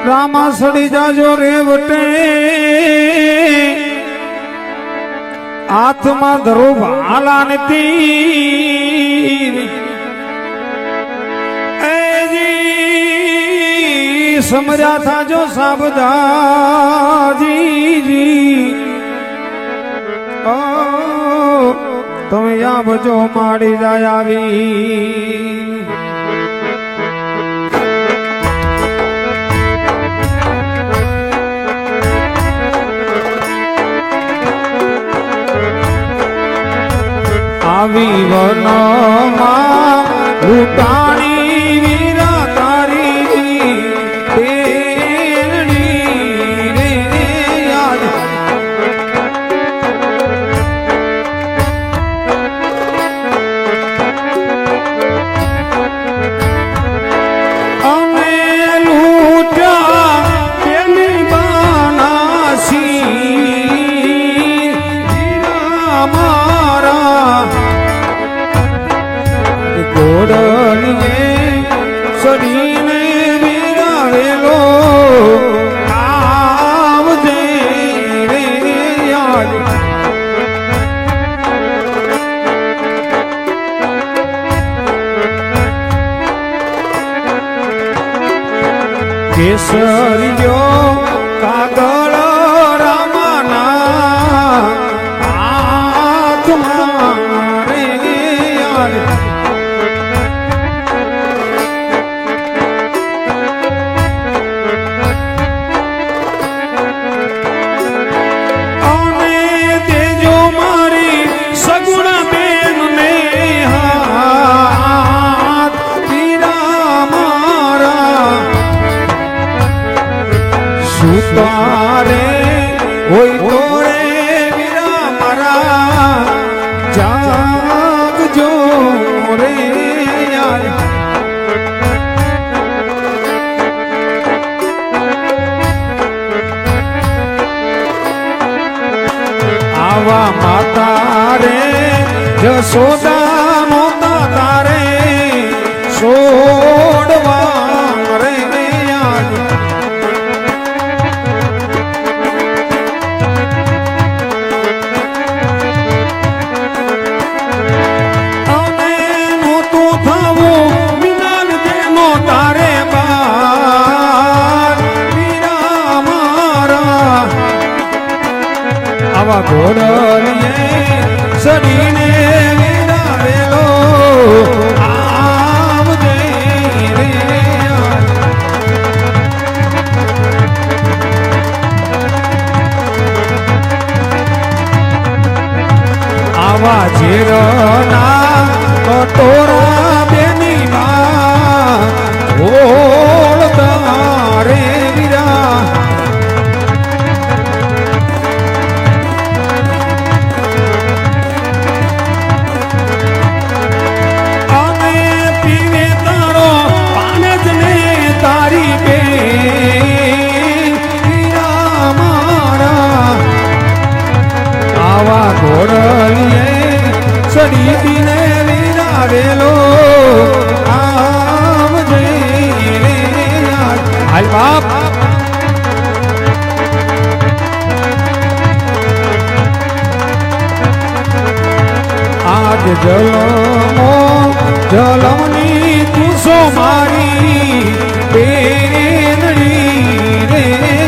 રામા સડી જાજો રે વટે હાથમાં ધરો ભાલા નથી એજી સમર્યા થાજો સાબદાજી તમે યા બજો માડી જાય આવી આવી વનમાં લૂંટાણી વીરા તારી તેરણી રે યાદ અમે લૂંટ્યા પેલી બાનાસી વીરા મારા ગોડલીએ સડીને વિરાવેલો આવજે રે યાદ કેસરિયો કાગળ રામાના હાથમાં રે યાદ તારે હોય તોરે વીરા મારા જાગજો રે યાર આવા માતા રે જશોદા નોતા તારે છોડવા રે યાર આવા ઘોડલીએ સડીને વિરાવેલો આવજે રે આવા ઝેરના કટોરા બેની માં ઓળતા રે વીરા આવા ઘોડલીએ સડીને વિરાવેલો આવજે રે હાલ બાપ આજ જલમો જલમની તું સો મારી બેનડી રે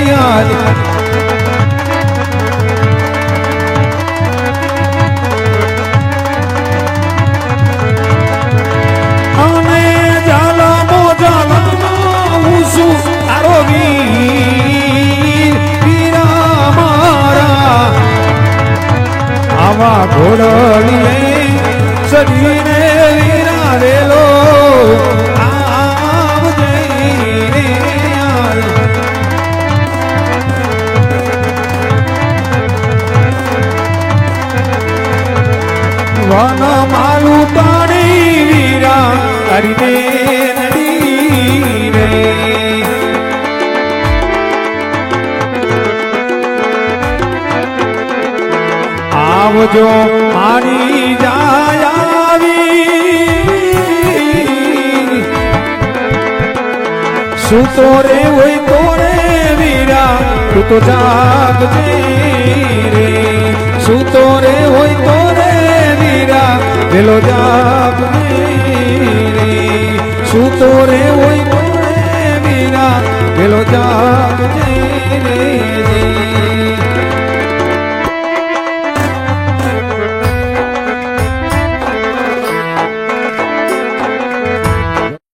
યાદ આવા ઘોડલીએ સડીને વિરાવેલો આવજે રે યાર વન માલું તાણી વીરા કરીને નડી રે આવજો મારી જાય આવી સુતો રે હોય તો રે તું તો જાગજે રે સૂતો રે હોય તો રે વીરા વેલો જાગજે રે સૂતો રે હોય તો રે વીરા વેલો જાગજે રે